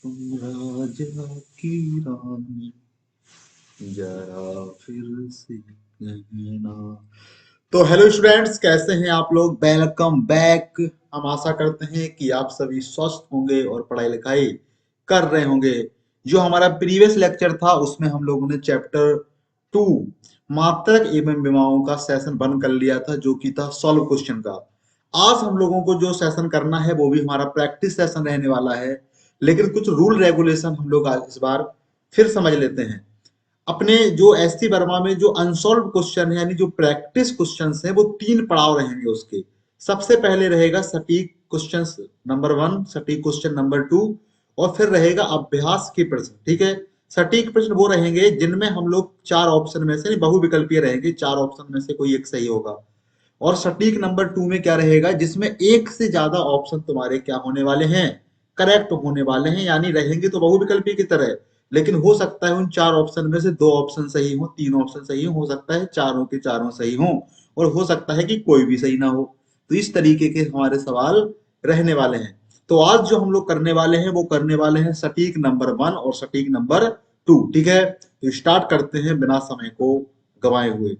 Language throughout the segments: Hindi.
तुम राजा की रानी जरा फिर से कहना। तो हेलो स्टूडेंट्स, कैसे हैं आप लोग? Welcome back. हम आशा करते हैं कि आप सभी स्वस्थ होंगे और पढ़ाई लिखाई कर रहे होंगे। जो हमारा प्रीवियस लेक्चर था उसमें हम लोगों ने चैप्टर 2 मात्रक एवं विमाओं का सेशन बंद कर लिया था, जो कि था सॉल्व क्वेश्चन का। आज हम लोगों को जो सेशन करना है वो भी हमारा प्रैक्टिस सेशन रहने वाला है, लेकिन कुछ रूल रेगुलेशन हम लोग आज इस बार फिर समझ लेते हैं। अपने जो एसटी वर्मा में जो अनसॉल्व क्वेश्चन है, यानी जो प्रैक्टिस क्वेश्चंस हैं, वो 3 पड़ाव रहेंगे उसके। सबसे पहले रहेगा सटीक क्वेश्चन नंबर 1, सटीक क्वेश्चन नंबर 2, और फिर रहेगा अभ्यास के प्रश्न। ठीक है। सटीक प्रश्न वो रहेंगे जिनमें हम लोग 4 ऑप्शन में से, बहुविकल्पीय रहेंगे, 4 ऑप्शन में से कोई एक सही होगा। और सटीक नंबर 2 में क्या रहेगा, जिसमें एक से ज्यादा ऑप्शन तुम्हारे क्या होने वाले हैं, करेक्ट होने वाले हैं, यानी रहेंगे तो बहुविकल्पी की तरह, लेकिन हो सकता है उन 4 ऑप्शन में से 2 ऑप्शन सही हो, 3 ऑप्शन सही हो सकता है चारों के चारों सही हो, और हो सकता है कि कोई भी सही ना हो। तो इस तरीके के हमारे सवाल रहने वाले हैं। तो आज जो हम लोग करने वाले हैं वो करने वाले हैं सटीक नंबर 1 और सटीक नंबर 2। ठीक है, तो स्टार्ट करते हैं बिना समय को गंवाए हुए।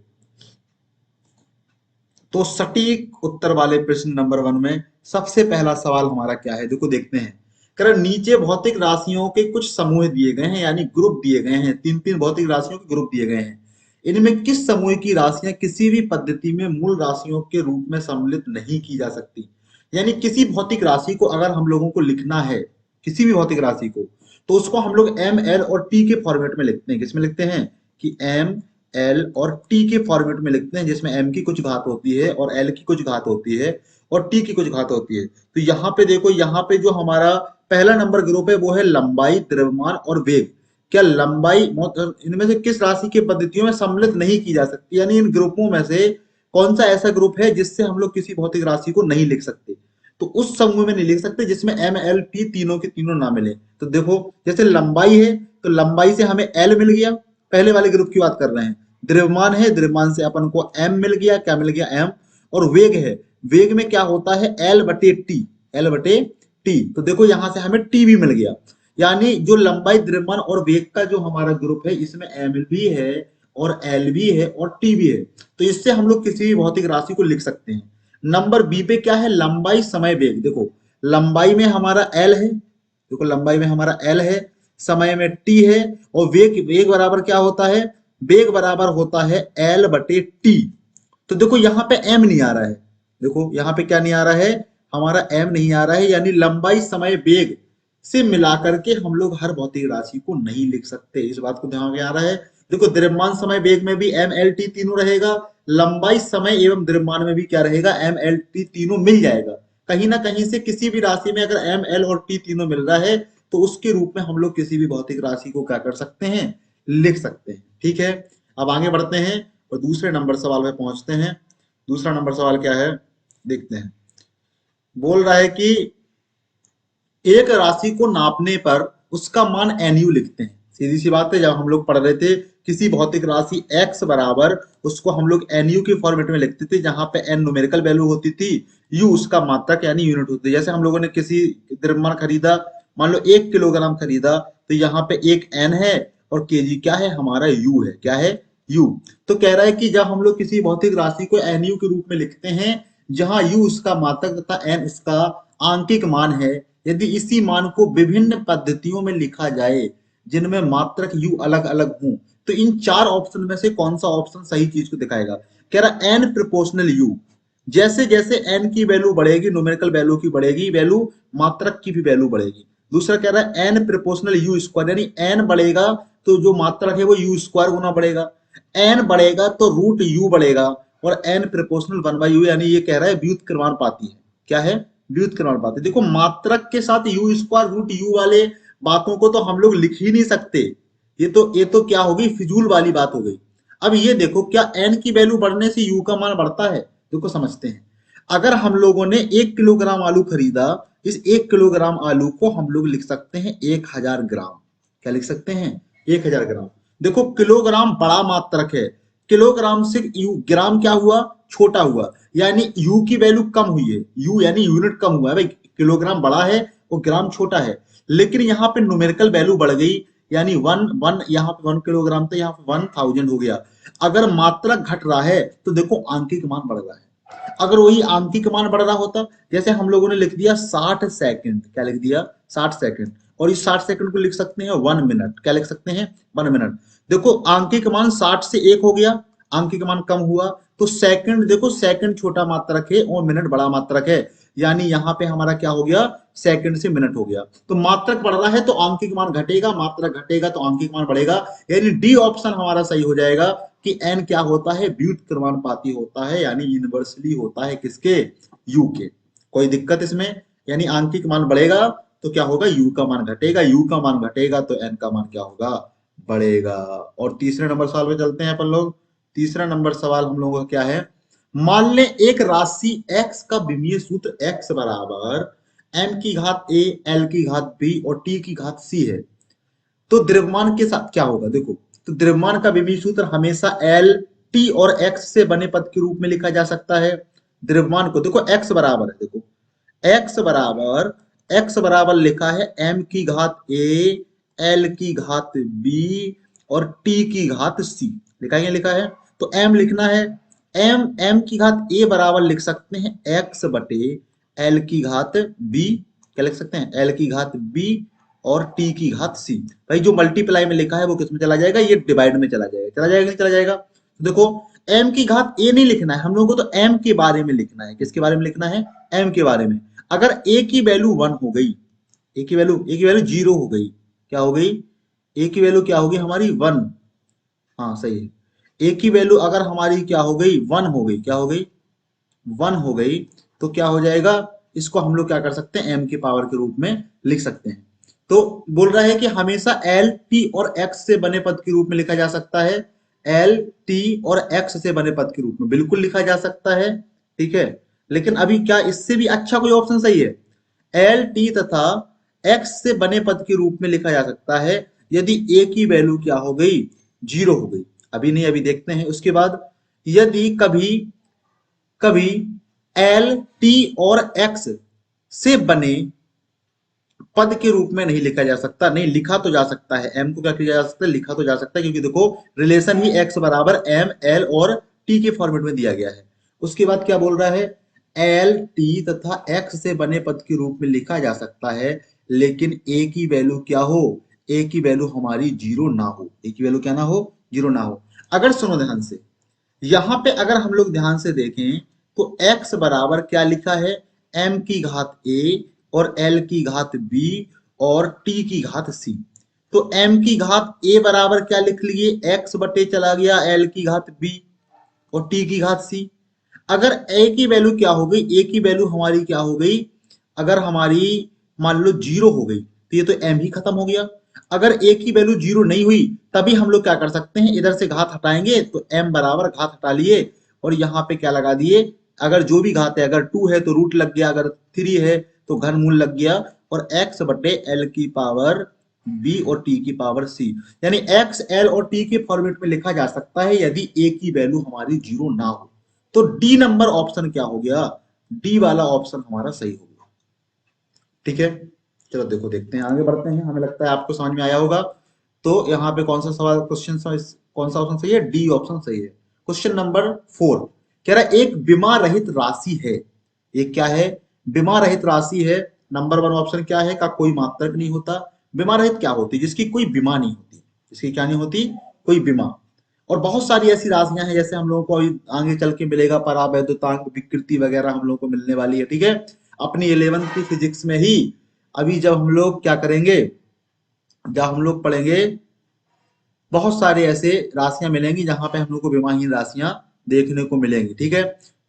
तो सटीक उत्तर वाले प्रश्न नंबर 1 में सबसे पहला सवाल हमारा क्या है, देखो देखते हैं। कारण नीचे भौतिक राशियों के कुछ समूह दिए गए हैं, यानी ग्रुप दिए गए हैं, 3 भौतिक राशियों के ग्रुप दिए गए हैं। इनमें किस समूह की राशियां किसी भी पद्धति में मूल राशियों के रूप में सम्मिलित नहीं की जा सकती। यानी किसी भौतिक राशि को अगर हम लोगों को लिखना है, किसी भी भौतिक राशि को, तो उसको हम लोग एम एल और टी के फॉर्मेट में लिखते हैं। किसमें लिखते हैं कि एम एल और टी के फॉर्मेट में लिखते हैं, जिसमें एम की कुछ घात होती है और एल की कुछ घात होती है और टी की कुछ घात होती है। तो यहाँ पे देखो, यहाँ पे जो हमारा पहला नंबर ग्रुप है वो है लंबाई, द्रव्यमान और वेग। क्या लंबाई इनमें से किस राशि की पद्धतियों में सम्मिलित नहीं की जा सकती, यानी इन ग्रुपों में से कौन सा ऐसा ग्रुप है जिससे हम लोग किसी भौतिक राशि को नहीं लिख सकते। तो उस समूह में नहीं लिख सकते जिसमें एम एल टी तीनों के तीनों ना मिले। तो देखो, जैसे लंबाई है तो लंबाई से हमें एल मिल गया, पहले वाले ग्रुप की बात कर रहे हैं। द्रव्यमान है, द्रव्यमान से अपन को एम मिल गया, क्या मिल गया, एम। और वेग है, वेग में क्या होता है, एल बटे टी, एल बटे टी। तो देखो यहां से हमें टी भी मिल गया। यानी जो लंबाई, द्रव्यमान और वेग का जो हमारा ग्रुप है, इसमें एम भी है और एल भी है और टी भी है। तो इससे हम लोग किसी भी भौतिक राशि को लिख सकते हैं। नंबर बी पे क्या है, लंबाई, समय, वेग। देखो लंबाई में हमारा एल है, देखो लंबाई में हमारा एल है, समय में टी है, और वेग, वेग बराबर क्या होता है, वेग बराबर होता है एल बटे टी। तो देखो यहाँ पे एम नहीं आ रहा है, देखो यहाँ पे क्या नहीं आ रहा है, हमारा एम नहीं आ रहा है, यानी लंबाई, समय, वेग से मिलाकर के हम लोग हर भौतिक राशि को नहीं लिख सकते। इस बात को ध्यान में आ रहा है। देखो द्रव्यमान, समय, वेग में भी एम एल टी तीनों रहेगा, लंबाई, समय एवं द्रव्यमान में भी क्या रहेगा, एम एल टी तीनों मिल जाएगा। कहीं ना कहीं से किसी भी राशि में अगर एम एल और टी तीनों मिल रहा है तो उसके रूप में हम लोग किसी भी भौतिक राशि को क्या कर सकते हैं, लिख सकते हैं। ठीक है, अब आगे बढ़ते हैं और दूसरे नंबर सवाल में पहुंचते हैं। दूसरा नंबर सवाल क्या है, देखते हैं। बोल रहा है कि एक राशि को नापने पर उसका मान NU लिखते हैं। सीधी सी बात है, जब हम लोग पढ़ रहे थे किसी भौतिक राशि x बराबर, उसको हम लोग NU के फॉर्मेट में लिखते थे, जहां पे n न्यूमेरिकल वैल्यू होती थी, U उसका मात्रक यानी यूनिट होती है। जैसे हम लोगों ने किसी द्रव्यमान खरीदा, मान लो 1 किलोग्राम खरीदा, तो यहाँ पे एक n है और केजी क्या है, हमारा U है, क्या है, U। तो कह रहा है कि जब हम लोग किसी भौतिक राशि को NU के रूप में लिखते हैं, जहां U उसका मात्रक तथा n इसका आंकिक मान है, यदि इसी मान को विभिन्न पद्धतियों में लिखा जाए जिनमें मात्रक यू अलग अलग हों, तो इन 4 ऑप्शन में से कौन सा ऑप्शन सही चीज को दिखाएगा। कह रहा एन प्रोपोर्शनल यू, जैसे जैसे एन की वैल्यू बढ़ेगी, न्यूमेरिकल वैल्यू की बढ़ेगी वैल्यू, मात्रक की भी वैल्यू बढ़ेगी। दूसरा कह रहा है एन प्रोपोर्शनल यू स्क्वायर, यानी एन बढ़ेगा तो जो मात्रक है वो यू स्क्वायर गुना बढ़ेगा, एन बढ़ेगा तो रूट यू बढ़ेगा, और एन प्रोपोर्शनल 1/u, यानी ये कह रहा है व्युत्क्रमानुपाती है। क्या है, व्युत्क्रमानुपाती। देखो मात्रक के साथ यू स्क्वायर रूट यू वाले बातों को तो हम लोग लिख ही नहीं सकते, ये तो क्या होगी, फिजूल वाली बात हो गई। अब ये देखो, क्या एन की वैल्यू बढ़ने से यू का मान बढ़ता है, देखो समझते हैं। अगर हम लोगों ने 1 किलोग्राम आलू खरीदा, इस 1 किलोग्राम आलू को हम लोग लिख सकते हैं 1000 ग्राम। क्या लिख सकते हैं, 1000 ग्राम। देखो किलोग्राम बड़ा मात्रक है, किलोग्राम से यू ग्राम क्या हुआ, छोटा हुआ, यानी यू की वैल्यू कम हुई है, यू यानी यूनिट कम हुआ है भाई, किलोग्राम बड़ा है और ग्राम छोटा है। लेकिन यहाँ पे न्यूमेरिकल वैल्यू बढ़ गई, यानी वन वन यहाँ पे 1 किलोग्राम था, यहाँ पे 1000 हो गया। अगर मात्रक घट रहा है तो देखो आंकिक मान बढ़ रहा है। अगर वही आंकिक मान बढ़ रहा होता, जैसे हम लोगों ने लिख दिया 60 सेकंड, क्या लिख दिया 60 सेकंड, और इस 60 सेकंड को लिख सकते हैं 1 मिनट, क्या लिख सकते हैं 1 मिनट। देखो आंकिक मान 60 से 1 हो गया, आंकिक मान कम हुआ, तो सेकंड, देखो सेकंड छोटा मात्रक है और मिनट बड़ा मात्रक है, यानी यहाँ पे हमारा क्या हो गया, सेकंड से मिनट हो गया। तो मात्रक बढ़ रहा है तो आंकिक मान घटेगा, मात्रक घटेगा तो आंकिक मान बढ़ेगा, यानी डी ऑप्शन हमारा सही हो जाएगा कि एन क्या होता है, व्युत्क्रमानुपाती होता है, यानी इनवर्सली होता है किसके, यू के। कोई दिक्कत इसमें, यानी आंकिक मान बढ़ेगा तो क्या होगा, यू का मान घटेगा, यू का मान घटेगा तो एन का मान क्या होगा, बढ़ेगा। और तीसरे नंबर सवाल पे चलते हैं अपन लोग। तीसरा नंबर सवाल हम लोगों का क्या है, मान लें एक राशि x का विमीय सूत्र x बराबर m की घात a, l की घात b और t की घात c है, तो द्रव्यमान के साथ क्या होगा। देखो, तो द्रव्यमान का विमीय सूत्र हमेशा L, T और X से बने पद के रूप में लिखा जा सकता है। द्रव्यमान को देखो x बराबर है, देखो x बराबर लिखा है m की घात a, l की घात b और t की घात c, लिखा है। तो m लिखना है, m की घात a बराबर लिख सकते हैं x बटे l की घात b, क्या लिख सकते हैं, l की घात b और t की घात c। भाई जो मल्टीप्लाई में लिखा है वो किस में चला जाएगा, ये डिवाइड में चला जाएगा, नहीं चला जाएगा। तो देखो m की घात a नहीं लिखना है हम लोगों को, तो m के बारे में लिखना है, किसके बारे में लिखना है, m के बारे में। अगर a की वैल्यू 1 हो गई, a की वैल्यू 0 हो गई, क्या हो गई, a की वैल्यू क्या होगी हमारी 1, हाँ सही है। a की वैल्यू अगर हमारी क्या हो गई, 1 हो गई, क्या हो गई, 1 हो गई, तो क्या हो जाएगा, इसको हम लोग क्या कर सकते हैं, m की पावर के रूप में लिख सकते हैं। तो बोल रहा है कि हमेशा L, T और X से बने पद के रूप में लिखा जा सकता है, L, T और X से बने पद के रूप में बिल्कुल लिखा जा सकता है, ठीक है। लेकिन अभी क्या इससे भी अच्छा कोई ऑप्शन सही है, L, T तथा X से बने पद के रूप में लिखा जा सकता है यदि A की वैल्यू क्या हो गई, 0 हो गई। अभी नहीं, अभी देखते हैं उसके बाद। यदि कभी कभी L, T और X से बने पद के रूप में नहीं लिखा जा सकता, नहीं लिखा तो जा सकता है, m को क्या किया जा सकता है, लिखा तो जा सकता है, क्योंकि देखो रिलेशन ही x बराबर m, l और t के फॉर्मेट में दिया गया है। उसके बाद क्या बोल रहा है, l, t तथा x से बने पद के रूप में लिखा जा सकता है, लेकिन a की वैल्यू क्या हो, a की वैल्यू हमारी 0 ना हो, a की वैल्यू क्या ना हो, 0 ना हो। अगर सुनो ध्यान से, यहां पे अगर हम लोग ध्यान से देखें तो x बराबर क्या लिखा है, m की घात a और l की घात b और t की घात c। तो m की घात a बराबर क्या लिख लिए, x बटे चला गया l की घात b और t की घात c। अगर a की वैल्यू क्या हो गई, a की वैल्यू हमारी क्या हो गई, अगर हमारी मान लो 0 हो गई तो ये तो m ही खत्म हो गया। अगर a की वैल्यू 0 नहीं हुई तभी हम लोग क्या कर सकते हैं, इधर से घात हटाएंगे तो m बराबर घात हटा लिए और यहाँ पे क्या लगा दिए, अगर जो भी घात है, अगर 2 है तो रूट लग गया, अगर 3 है तो घनमूल लग गया, और x बटे l की पावर b और t की पावर c, यानी x, l और t के फॉर्मेट में लिखा जा सकता है यदि a की वैल्यू हमारी 0 ना हो। तो डी नंबर ऑप्शन क्या हो गया, डी वाला ऑप्शन हमारा सही हो गया, ठीक है। चलो देखो, देखते हैं, आगे बढ़ते हैं, हमें लगता है आपको समझ में आया होगा। तो यहाँ पे कौन सा सवाल, क्वेश्चन, कौन सा ऑप्शन सही है, डी ऑप्शन सही है। क्वेश्चन नंबर 4 कह रहा है एक बीमा रहित राशि है, एक क्या है, बीमा रहित राशि है। नंबर 1 ऑप्शन क्या है, का कोई मात्रक नहीं होता। बीमा रहित क्या होती, जिसकी कोई बीमा नहीं होती, जिसकी क्या नहीं होती, कोई बीमा। और बहुत सारी ऐसी राशियां हैं, जैसे हम लोगों को अभी आगे चल के मिलेगा, परावैद्युतांक, विकृति वगैरह हम लोगों को मिलने वाली है, ठीक है। अपनी 11वीं की फिजिक्स में ही अभी जब हम लोग क्या करेंगे, जब हम लोग पढ़ेंगे, बहुत सारे ऐसे राशियां मिलेंगी जहां पे हम लोग को बीमाहीन राशियां देखने को मिलेंगी, ठीक है।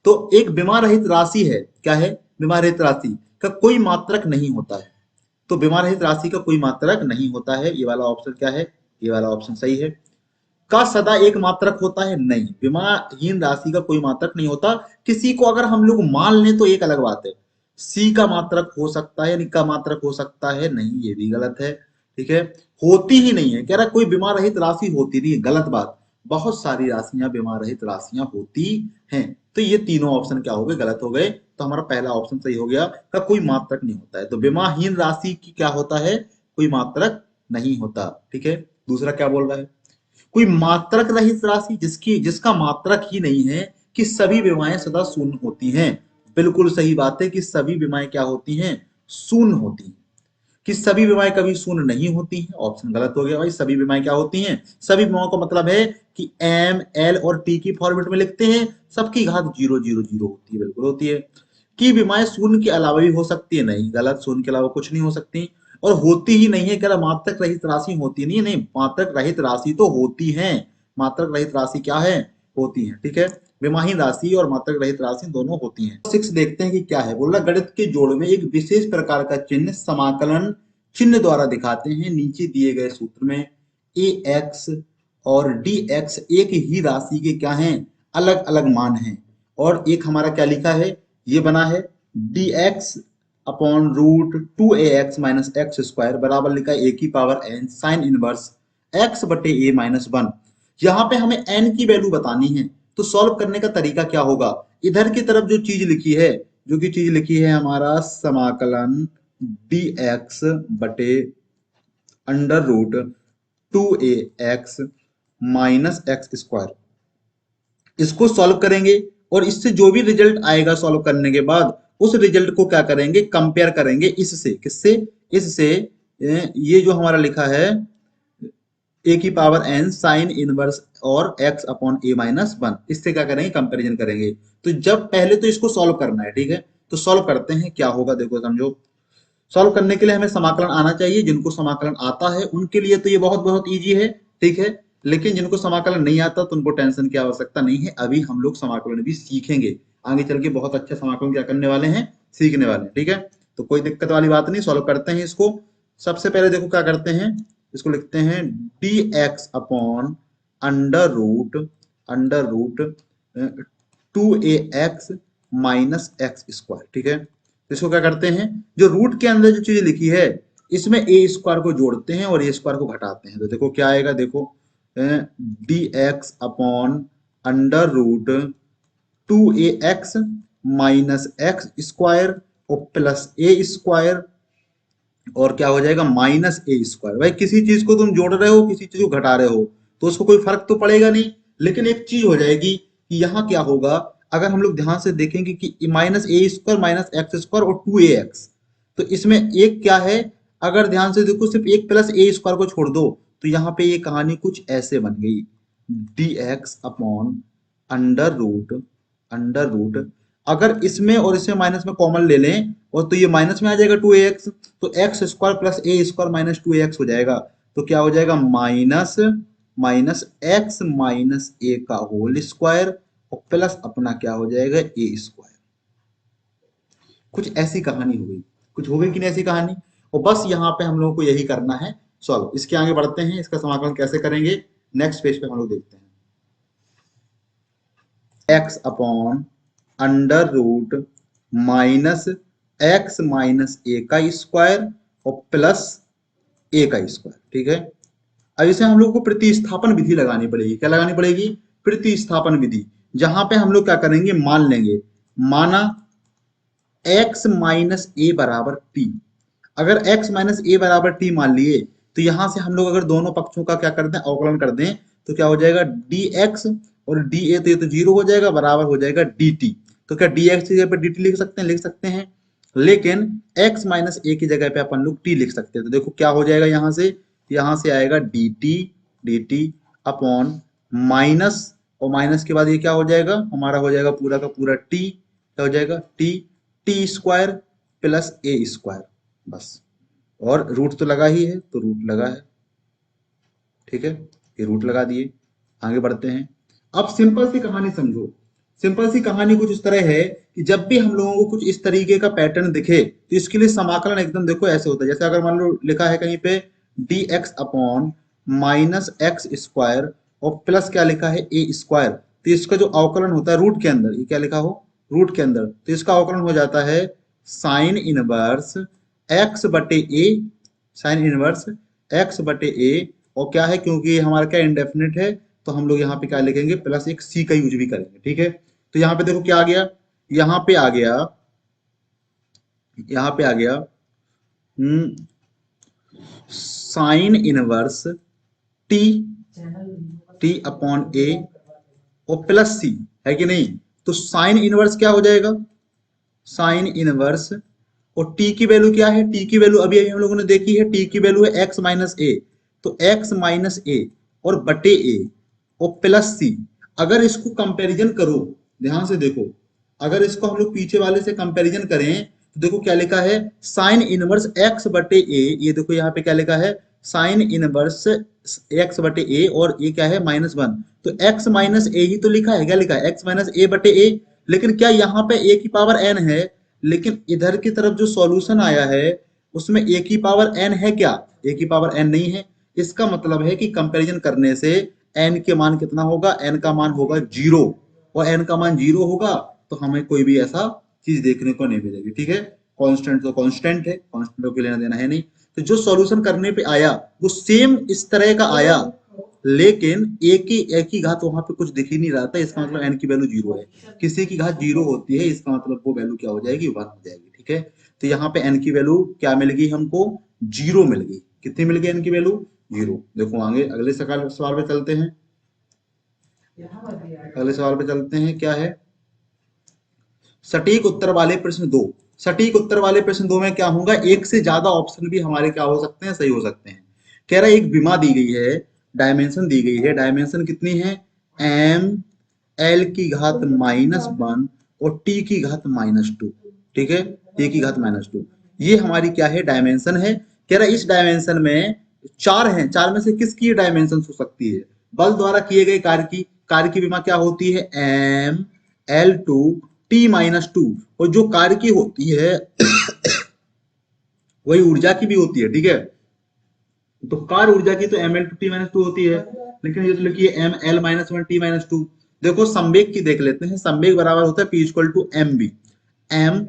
तो एक बीमा रहित राशि है, क्या है, बीमा रहित राशि का कोई मात्रक नहीं होता है। तो बीमा रहित राशि का कोई मात्रक नहीं होता है, ये वाला ऑप्शन क्या है, ये वाला ऑप्शन सही है। का सदा एक मात्रक होता है, नहीं, बीमाहीन राशि का कोई मात्रक नहीं होता। किसी को अगर हम लोग मान लें तो एक अलग बात है, सी का मात्रक हो सकता है, का मात्रक हो सकता है, नहीं, ये भी गलत है, ठीक है। होती ही नहीं है, कह रहा कोई बीमार रहित राशि होती नहीं है, गलत बात। बहुत सारी राशियां बीमार रहित राशियां होती हैं। तो ये तीनों ऑप्शन क्या हो गए, गलत हो गए। तो हमारा पहला ऑप्शन सही हो गया का कोई मात्रक नहीं होता है। तो बीमाहीन राशि की क्या होता है, कोई मात्रक नहीं होता। ठीक है, दूसरा क्या बोल रहा है, कोई मात्रक रहित राशि जिसकी जिसका मात्रक ही नहीं है कि सभी विमाएं सदा शून्य होती हैं। बिल्कुल सही बात है कि सभी विमाएं क्या होती हैं, शून्य होती हैं। कि सभी विमाएं कभी शून्य नहीं होती हैं, ऑप्शन गलत हो गया भाई। सभी विमाएं क्या होती हैं, सभी विमाओं का मतलब है कि एम एल और टी की फॉर्मेट में लिखते हैं, सबकी घात 0 0 0 होती है, बिल्कुल होती है। कि विमाएं शून्य के अलावा भी हो सकती है, नहीं, गलत, शून्य के अलावा कुछ नहीं हो सकती। और होती ही नहीं है, कह रहा मात्रक रहित राशि होती नहीं, नहीं, मात्रक रहित राशि तो होती है। मात्रक रहित राशि क्या है, होती है। ठीक है, विमाहीन राशि और मात्रक रहित राशि दोनों होती हैं। 6 देखते हैं कि क्या है। बोला गणित के जोड़ में एक विशेष प्रकार का चिन्ह समाकलन चिन्ह द्वारा दिखाते हैं। नीचे दिए गए सूत्र में ए एक्स और डी एक्स एक ही राशि के क्या हैं, अलग अलग मान हैं। और एक हमारा क्या लिखा है, ये बना है d x upon root 2ax minus x square बराबर लिखा है ए की power n sine inverse x बटे ए माइनस 1। यहाँ पे हमें n की वैल्यू बतानी है। तो सॉल्व करने का तरीका क्या होगा, इधर की तरफ जो चीज लिखी है, जो कि चीज लिखी है हमारा समाकलन dx बटे under root 2ax minus x square, इसको सॉल्व करेंगे। और इससे जो भी रिजल्ट आएगा सॉल्व करने के बाद, उस रिजल्ट को क्या करेंगे, कंपेयर करेंगे इससे, किससे, इससे ये जो हमारा लिखा है ए की पावर एन साइन इनवर्स और एक्स अपॉन ए माइनस 1, इससे क्या करेंगे, कंपैरिजन करेंगे। तो जब पहले तो इसको सॉल्व करना है, ठीक है। तो सॉल्व करते हैं, क्या होगा देखो समझो। सॉल्व करने के लिए हमें समाकलन आना चाहिए। जिनको समाकलन आता है उनके लिए तो ये बहुत बहुत ईजी है, ठीक है। लेकिन जिनको समाकलन नहीं आता तो उनको टेंशन की आवश्यकता नहीं है। अभी हम लोग समाकलन भी सीखेंगे, आगे चल के बहुत अच्छा समाकलन क्या करने वाले हैं, सीखने वाले हैं, ठीक है। तो कोई दिक्कत वाली बात नहीं, सॉल्व करते हैं इसको। सबसे पहले देखो क्या करते हैं, इसको लिखते हैं d x upon under root 2ax minus x square, ठीक है। तो इसको क्या करते हैं, जो रूट के अंदर जो चीज लिखी है इसमें ए स्क्वायर को जोड़ते हैं और ए स्क्वायर को घटाते हैं। तो देखो क्या आएगा, देखो d x upon under root 2ax minus x square और प्लस ए स्क्वायर, और क्या हो जाएगा, माइनस ए स्क्वायर। भाई किसी चीज को तुम जोड़ रहे हो, किसी चीज को घटा रहे हो, तो उसको कोई फर्क तो पड़ेगा नहीं। लेकिन एक चीज हो जाएगी कि यहाँ क्या होगा, अगर हम लोग ध्यान से देखेंगे कि माइनस ए स्क्वायर माइनस एक्स स्क्वायर और 2ax, तो इसमें एक क्या है, अगर ध्यान से देखो सिर्फ एक प्लस ए स्क्वायर को छोड़ दो, तो यहाँ पे ये कहानी कुछ ऐसे बन गई, d x upon under root अगर इसमें और इसमें माइनस में कॉमन ले लें, और तो ये माइनस में आ जाएगा 2ax, तो x square plus a square minus 2ax हो जाएगा। तो क्या हो जाएगा, minus minus X minus A का होल स्क्वायर और प्लस अपना क्या हो जाएगा, ए स्क्वायर। कुछ ऐसी कहानी हो गई, कुछ हो गई कि नहीं ऐसी कहानी। और बस यहाँ पे हम लोगों को यही करना है सॉल्व। इसके आगे बढ़ते हैं, इसका समाकलन कैसे करेंगे नेक्स्ट पेज पे हम लोग देखते हैं। X upon under root minus X minus A का स्क्वायर और प्लस ए का स्क्वायर, ठीक है। अब इसे हम लोग को प्रतिस्थापन विधि लगानी पड़ेगी। क्या लगानी पड़ेगी, प्रतिस्थापन विधि। जहां पे हम लोग क्या करेंगे, मान लेंगे, माना x माइनस ए बराबर टी। अगर x माइनस ए बराबर टी मान लिए, तो यहां से हम लोग अगर दोनों पक्षों का क्या कर दें, अवकलन कर दें, तो क्या हो जाएगा, dx और dA, तो ये तो जीरो हो जाएगा, बराबर हो जाएगा dt। तो क्या dx की जगह पे dt लिख सकते हैं, लिख सकते हैं। लेकिन x माइनस ए की जगह पे अपन लोग t लिख सकते हैं। तो देखो क्या हो जाएगा, यहां से आएगा dt अपॉन माइनस, और माइनस के बाद ये क्या हो जाएगा, हमारा हो जाएगा पूरा का पूरा t, क्या हो जाएगा T square plus a square, बस। और रूट तो लगा ही है, तो रूट लगा है, ठीक है, ये रूट लगा दिए। आगे बढ़ते हैं। अब सिंपल सी कहानी समझो। सिंपल सी कहानी कुछ इस तरह है कि जब भी हम लोगों को कुछ इस तरीके का पैटर्न दिखे, तो इसके लिए समाकलन एकदम देखो ऐसे होता है। जैसे अगर मान लो लिखा है कहीं पे D x upon minus x square और प्लस क्या लिखा है, ए स्क्वायर, तो इसका जो अवकलन होता है रूट के अंदर, ये क्या लिखा हो, रूट के अंदर, तो इसका अवकलन हो जाता है साइन इनवर्स एक्स बटे ए, साइन इनवर्स एक्स बटे ए। और क्या है, क्योंकि हमारा क्या इंडेफिनिट है, तो तो हम लोग यहाँ पे क्या लिखेंगे, प्लस एक सी का यूज भी करेंगे, ठीक है। तो यहाँ पे देखो क्या आ गया, यहाँ पे आ गया, यहाँ पे आ गया sine inverse T, T upon A और प्लस सी, है कि नहीं। तो साइन इनवर्स क्या हो जाएगा, साइन इनवर्स, और टी की वैल्यू क्या है, टी की वैल्यू अभी अभी हम लोगों ने देखी है, टी की वैल्यू है एक्स माइनस ए। तो एक्स माइनस ए और बटे ए और प्लस सी। अगर इसको कंपैरिजन करो, ध्यान से देखो, अगर इसको हम लोग पीछे वाले से कंपैरिजन करें तो देखो क्या लिखा है, साइन इनवर्स एक्स बटे ए, ये देखो यहाँ पे क्या लिखा है, साइन इनवर्स एक्स बटे ए, और ये क्या है -1। तो एक्स माइनस ए ही तो लिखा है, क्या लिखा है, एक्स माइनस ए बटे ए। लेकिन क्या यहाँ पे ए की पावर एन है, लेकिन इधर की तरफ जो सॉल्यूशन आया है उसमें ए की पावर एन है क्या, ए की पावर एन नहीं है। इसका मतलब है कि कंपैरिजन करने से एन के मान कितना होगा, एन का मान होगा 0, और एन का मान 0 होगा तो हमें कोई भी ऐसा चीज देखने को नहीं मिलेगी, ठीक है। कांस्टेंट तो कांस्टेंट है, कांस्टेंट को लेना देना है नहीं। तो जो सॉल्यूशन करने पे आया वो सेम इस तरह का आया, लेकिन एक ही घात वहां पे कुछ दिख ही नहीं रहा था, इसका मतलब एन की वैल्यू 0 है। किसी की घात 0 होती है, इसका मतलब वो वैल्यू क्या हो जाएगी, 1 हो जाएगी, ठीक है। तो यहाँ पे एन की वैल्यू क्या मिल गई हमको, 0 मिल गई। कितनी मिल गई एन की वैल्यू, 0। देखो आगे अगले सवाल पे चलते हैं, अगले सवाल पे चलते हैं, क्या है, सटीक उत्तर वाले प्रश्न 2। सटीक उत्तर वाले प्रश्न 2 में क्या होगा, एक से ज्यादा ऑप्शन भी हमारे क्या हो सकते हैं, सही हो सकते हैं। कह रहा है एक विमा दी गई है, डायमेंशन दी गई है, डायमेंशन कितनी है, एम एल की घात -1 और टी की घात -2, ठीक है, टी की घात -2। ये हमारी क्या है, डायमेंशन है। कह रहा है इस डायमेंशन में चार हैं, चार में से किसकी डायमेंशन हो सकती है, बल द्वारा किए गए कार्य की विमा क्या होती है, एम एल टू T-2, और जो कार्य की होती है वही ऊर्जा की भी होती है, ठीक है। तो कार्य ऊर्जा की तो ml/T-2 होती है, लेकिन ये तो लिखिए ml-1 T-2। देखो संवेग की देख लेते हैं, संवेग बराबर होता है P=mv, m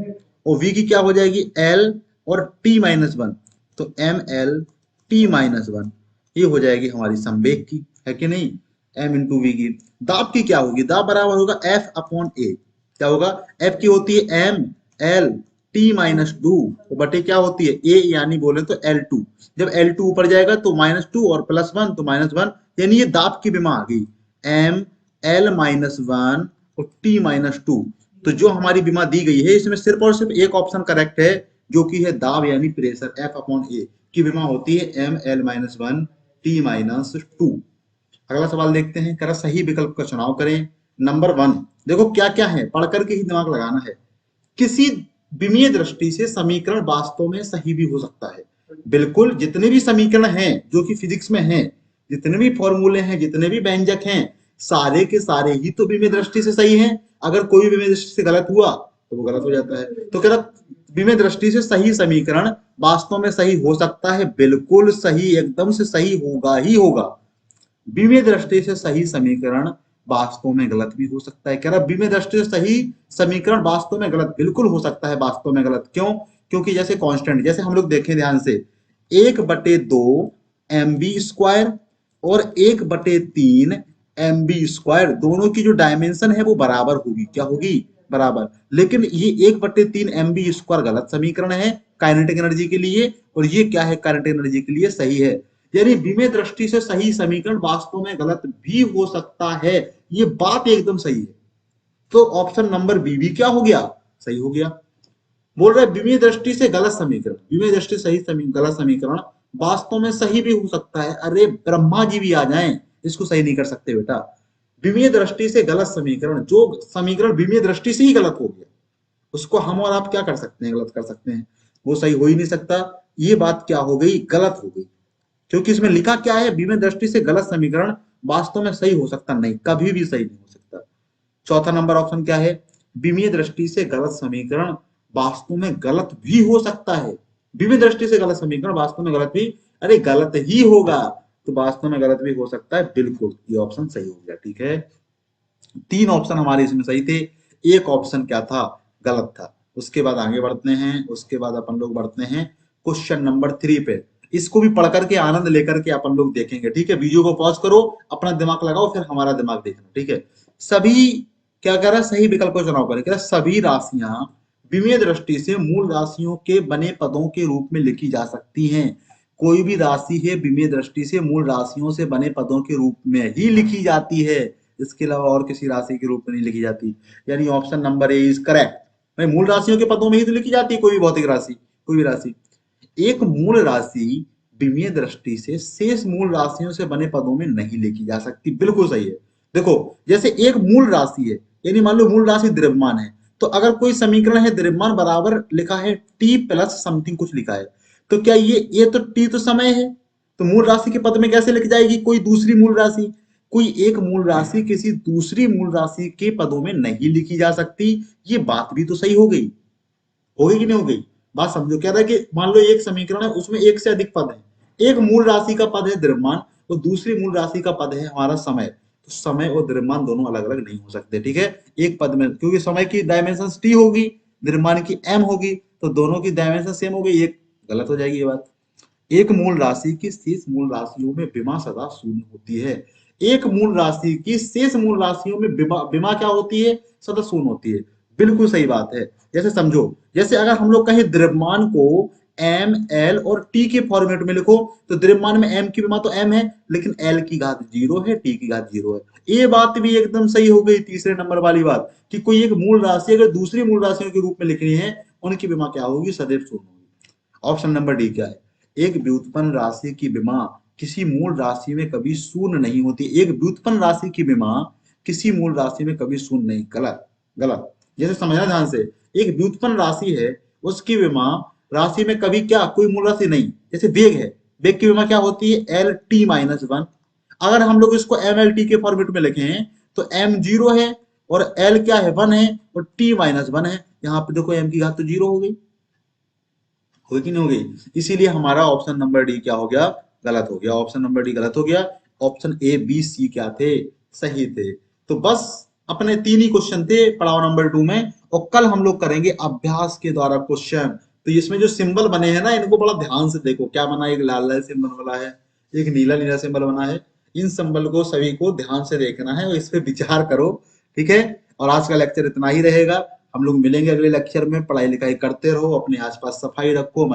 और v की क्या हो जाएगी, l और T-1, तो ml/T-1 ये हो जाएगी हमारी संवेग की, है कि नहीं, m इंटू वी की। दाब की क्या होगी, दाब बराबर होगा F/A, क्या होगा, F की होती है ml/T-2 बटे क्या होती है A, यानी बोले तो L2। जब L2 ऊपर जाएगा तो -2 और +1 तो -1, यानी ये दाब की विमा आ गई, ml-1 और T-2। तो जो हमारी विमा दी गई है इसमें सिर्फ और सिर्फ एक ऑप्शन करेक्ट है, जो कि है दाब यानी प्रेशर, F/A की विमा होती है ml-1 T-2। अगला सवाल देखते हैं, करा सही विकल्प का चुनाव करें। नंबर 1, देखो क्या क्या है, पढ़ करके ही दिमाग लगाना है। किसी विमीय दृष्टि से समीकरण वास्तव में सही भी हो सकता है। बिल्कुल, जितने भी समीकरण हैं जो कि फिजिक्स में हैं, जितने भी फॉर्मूले हैं, जितने भी व्यंजक हैं, सारे के सारे ही तो विमीय दृष्टि से सही हैं। अगर कोई विमीय दृष्टि से गलत हुआ तो वो गलत हो जाता है। तो कह रहा विमीय दृष्टि से सही समीकरण वास्तव में सही हो सकता है, बिल्कुल सही, एकदम से सही होगा ही होगा। विमीय दृष्टि से सही समीकरण वास्तव में गलत भी हो सकता है। कह रहा विमीय दृष्टि से सही समीकरण वास्तव में गलत बिल्कुल हो सकता है, वास्तव में गलत क्यों, क्योंकि जैसे कांस्टेंट, जैसे हम लोग देखें ध्यान से, 1/2 mv² और 1/3 mv², दोनों की जो डायमेंशन है वो बराबर होगी, क्या होगी, बराबर। लेकिन ये 1/3 mv² गलत समीकरण है काइनेटिक एनर्जी के लिए, और ये क्या है, काइनेटिक एनर्जी के लिए सही है। यानी विमीय दृष्टि से सही समीकरण वास्तव में गलत भी हो सकता है, ये बात एकदम सही है। तो ऑप्शन नंबर बी भी क्या हो गया, सही हो गया। बोल रहे विमीय दृष्टि से गलत समीकरण, विमीय दृष्टि से सही गलत समीकरण वास्तव में सही भी हो सकता है। अरे ब्रह्मा जी भी आ जाएं, इसको सही नहीं कर सकते बेटा। विमीय दृष्टि से गलत समीकरण, जो समीकरण विमीय दृष्टि से ही गलत हो गया, उसको हम और आप क्या कर सकते हैं, गलत कर सकते हैं, वो सही हो ही नहीं सकता। ये बात क्या हो गई, गलत हो गई, क्योंकि इसमें लिखा क्या है, विमीय दृष्टि से गलत समीकरण वास्तव में सही हो सकता नहीं, कभी भी सही नहीं हो सकता। चौथा नंबर ऑप्शन क्या है, विमीय दृष्टि से गलत समीकरण वास्तव में गलत भी हो सकता है। विमीय दृष्टि से गलत समीकरण वास्तव में गलत भी, अरे गलत ही होगा, तो वास्तव में गलत भी हो सकता है, बिल्कुल ये ऑप्शन सही हो गया, ठीक है। 3 ऑप्शन हमारे इसमें सही थे, एक ऑप्शन क्या था, गलत था। उसके बाद आगे बढ़ते हैं, उसके बाद अपन लोग बढ़ते हैं क्वेश्चन नंबर 3 पे। इसको भी पढ़ करके आनंद लेकर के अपन लोग देखेंगे, ठीक है। वीडियो को पॉज करो, अपना दिमाग लगाओ, फिर हमारा दिमाग देखना, ठीक है। सभी क्या कह रहा है, सही विकल्प का चुनाव करें। कह रहा है सभी राशियां विमीय दृष्टि से मूल राशियों के बने पदों के रूप में लिखी जा सकती हैं। कोई भी राशि है विमीय दृष्टि से मूल राशियों से बने पदों के रूप में ही लिखी जाती है, इसके अलावा और किसी राशि के रूप में नहीं लिखी जाती। यानी option number A is correct. भाई मूल राशियों के पदों में ही तो लिखी जाती है कोई भी भौतिक राशि, कोई भी राशि। एक मूल राशि विमीय दृष्टि से शेष मूल राशियों से बने पदों में नहीं लिखी जा सकती, बिल्कुल सही है। देखो जैसे एक मूल राशि है, यानी मान लो मूल राशि द्रव्यमान है, तो अगर कोई समीकरण है द्रव्यमान बराबर लिखा है टी प्लस समथिंग कुछ लिखा है, तो क्या ये तो टी तो समय है, तो मूल राशि के पद में कैसे लिख जाएगी कोई दूसरी मूल राशि। कोई एक मूल राशि किसी दूसरी मूल राशि के पदों में नहीं लिखी जा सकती, ये बात भी तो सही हो गई, हो गई कि नहीं हो गई। बात समझो, कह रहा है कि मान लो एक समीकरण है उसमें एक से अधिक पद है, एक मूल राशि का पद है द्रव्यमान और दूसरी मूल राशि का पद है हमारा समय, तो समय और द्रव्यमान दोनों अलग अलग नहीं हो सकते, ठीक है। एक पद में क्योंकि समय की डायमेंशन टी होगी, द्रव्यमान की एम होगी, तो दोनों की डायमेंशन सेम हो गई, एक गलत हो जाएगी ये बात। एक मूल राशि की शेष मूल राशियों में विमा सदा शून्य होती है। एक मूल राशि की शेष मूल राशियों में विमा क्या होती है, सदा शून्य होती है, बिल्कुल सही बात है। जैसे समझो, जैसे अगर हम लोग कहें द्रव्यमान को एम एल और टी के फॉर्मेट में लिखो, तो द्रव्यमान में एम की विमा तो एम है, लेकिन एल की घात 0 है, टी की घात 0 है। ये बात भी एकदम सही हो गई, तीसरे नंबर वाली बात, कि कोई एक मूल राशि अगर दूसरी मूल राशियों के रूप में लिखनी है, उनकी विमा क्या होगी, सदैव शून्य होगी। ऑप्शन नंबर डी क्या है, एक व्युत्पन्न राशि की विमा किसी मूल राशि में कभी शून्य नहीं होती। एक व्युत्पन्न राशि की विमा किसी मूल राशि में कभी शून्य नहीं, गलत गलत। जैसे समझना ध्यान से, एक व्युत्पन्न राशि है, उसकी विमा राशि में कभी क्या कोई मूल राशि नहीं। जैसे वेग है, वेग की विमा क्या होती है, एल टी माइनस वन। अगर हम लोग इसको एम एल टी के फॉर्मेट में लिखें तो एम 0 है और एल क्या है 1 है और टी माइनस 1 है। यहाँ पे देखो एम की घात तो 0 हो गई, होगी कि नहीं होगी। इसीलिए हमारा ऑप्शन नंबर डी क्या हो गया, गलत हो गया। ऑप्शन नंबर डी गलत हो गया। ऑप्शन ए बी सी क्या थे, सही थे। तो बस अपने 3 ही क्वेश्चन थे पड़ाव नंबर 2 में, और कल हम लोग करेंगे अभ्यास के द्वारा क्वेश्चन। तो इसमें जो सिंबल बने हैं ना, इनको बड़ा ध्यान से देखो। क्या बना, एक लाल लाल सिंबल बना है, एक नीला नीला सिंबल बना है। इन सिंबल को सभी को ध्यान से देखना है और इस पे विचार करो, ठीक है। और आज का लेक्चर इतना ही रहेगा। हम लोग मिलेंगे अगले लेक्चर में। पढ़ाई लिखाई करते रहो, अपने आसपास सफाई रखो,